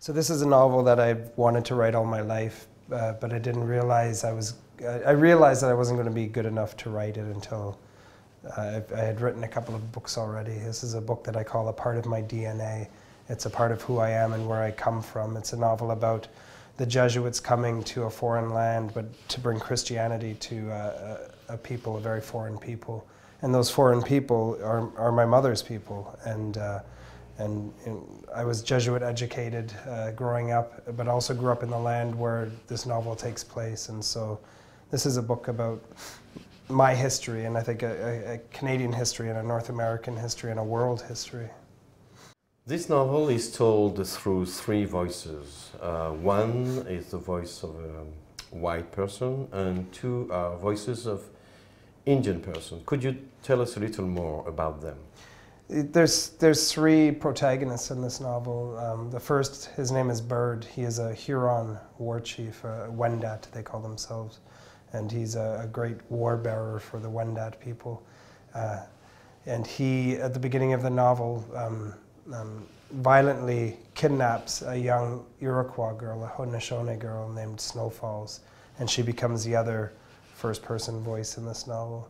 So this is a novel that I wanted to write all my life, but I didn't realize I realized that I wasn't going to be good enough to write it until I had written a couple of books already. This is a book that I call A Part of My DNA. It's a part of who I am and where I come from. It's a novel about the Jesuits coming to a foreign land, but to bring Christianity to a people, a very foreign people. And those foreign people are my mother's people. And I was Jesuit educated growing up, but also grew up in the land where this novel takes place. And so this is a book about my history, and I think a Canadian history and a North American history and a world history. This novel is told through three voices. One is the voice of a white person, and two are voices of Indian person. Could you tell us a little more about them? There's three protagonists in this novel. The first, his name is Bird. He is a Huron war chief, a Wendat they call themselves, and he's a great war bearer for the Wendat people. And he, at the beginning of the novel, violently kidnaps a young Iroquois girl, a Haudenosaunee girl named Snowfalls, and she becomes the other first-person voice in this novel.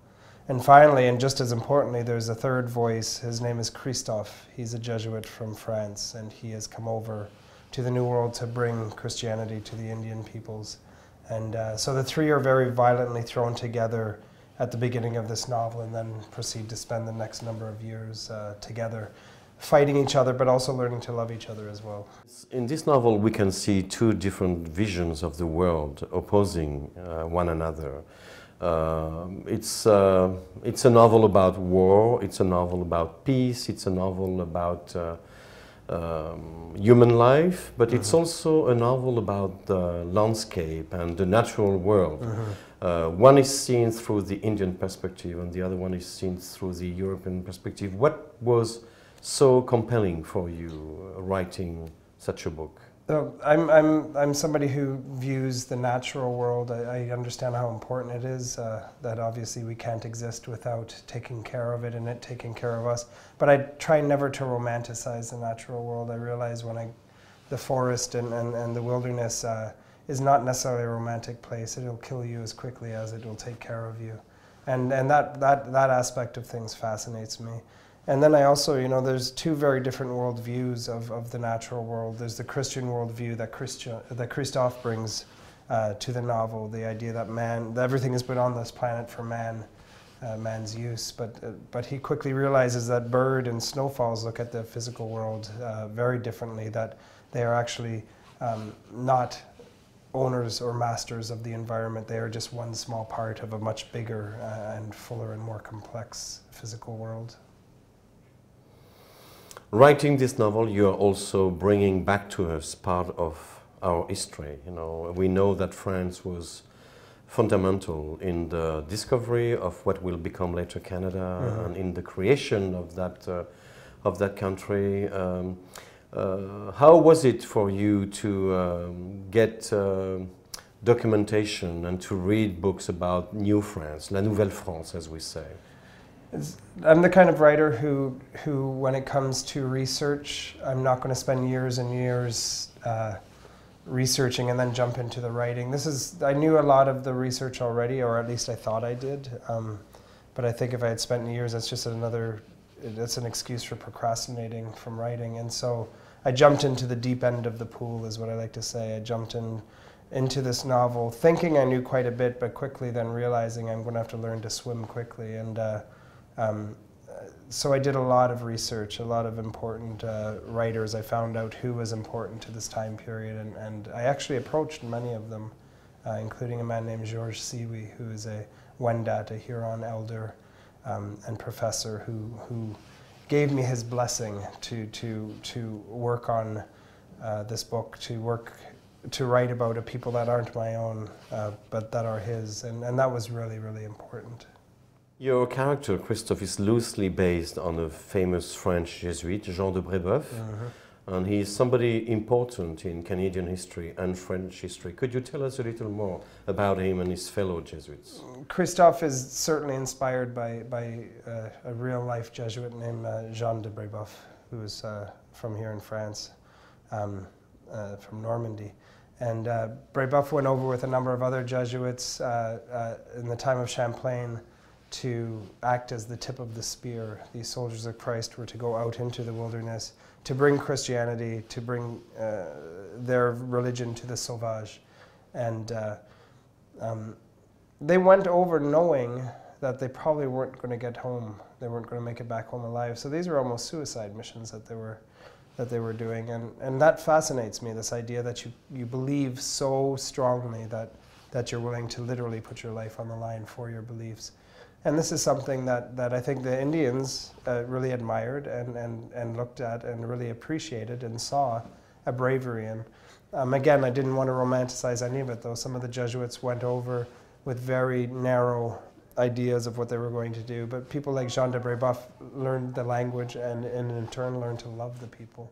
And finally, and just as importantly, there's a third voice. His name is Christophe. He's a Jesuit from France, and he has come over to the New World to bring Christianity to the Indian peoples. And so the three are very violently thrown together at the beginning of this novel, and then proceed to spend the next number of years together, fighting each other, but also learning to love each other as well. In this novel, we can see two different visions of the world opposing one another. It's a novel about war, it's a novel about peace, it's a novel about human life, but it's also a novel about the landscape and the natural world. One is seen through the Indian perspective and the other one is seen through the European perspective. What was so compelling for you writing such a book? I'm somebody who views the natural world. I understand how important it is, that obviously we can't exist without taking care of it and it taking care of us. But I try never to romanticize the natural world. I realize when the forest and the wilderness is not necessarily a romantic place. It'll kill you as quickly as it will take care of you. And that aspect of things fascinates me. And then I also, there's two very different worldviews of the natural world. There's the Christian worldview that Christophe brings to the novel, the idea that everything is put on this planet for man's use. But he quickly realizes that Bird and Snowfalls look at the physical world very differently, that they are actually not owners or masters of the environment. They are just one small part of a much bigger and fuller and more complex physical world. Writing this novel, you are also bringing back to us part of our history. We know that France was fundamental in the discovery of what will become later Canada and in the creation of that country. How was it for you to get documentation and to read books about New France, La Nouvelle France, as we say? I'm the kind of writer who, when it comes to research, I'm not going to spend years and years researching and then jump into the writing. I knew a lot of the research already, or at least I thought I did. But I think if I had spent years, that's an excuse for procrastinating from writing. And so I jumped into the deep end of the pool, is what I like to say. I jumped into this novel thinking I knew quite a bit, but quickly then realizing I'm going to have to learn to swim quickly. And so I did a lot of research, a lot of important writers. I found out who was important to this time period, and I actually approached many of them, including a man named Georges Siwi, who is a Wendat, a Huron elder and professor, who gave me his blessing to work on this book, to write about a people that aren't my own, but that are his, and that was really, really important. Your character, Christophe, is loosely based on a famous French Jesuit, Jean de Brébeuf, and he is somebody important in Canadian history and French history. Could you tell us a little more about him and his fellow Jesuits? Christophe is certainly inspired by a real-life Jesuit named Jean de Brébeuf, who is from here in France. from Normandy. And Brebeuf went over with a number of other Jesuits in the time of Champlain to act as the tip of the spear. These soldiers of Christ were to go out into the wilderness to bring Christianity, to bring their religion to the sauvages. And they went over knowing that they probably weren't going to get home. They weren't going to make it back home alive. So these were almost suicide missions that they were doing. And that fascinates me, this idea that you believe so strongly that you're willing to literally put your life on the line for your beliefs. And this is something that I think the Indians really admired and looked at and really appreciated and saw a bravery in. Again, I didn't want to romanticize any of it, though. Some of the Jesuits went over with very narrow ideas of what they were going to do, but people like Jean de Brebeuf learned the language and in turn learned to love the people.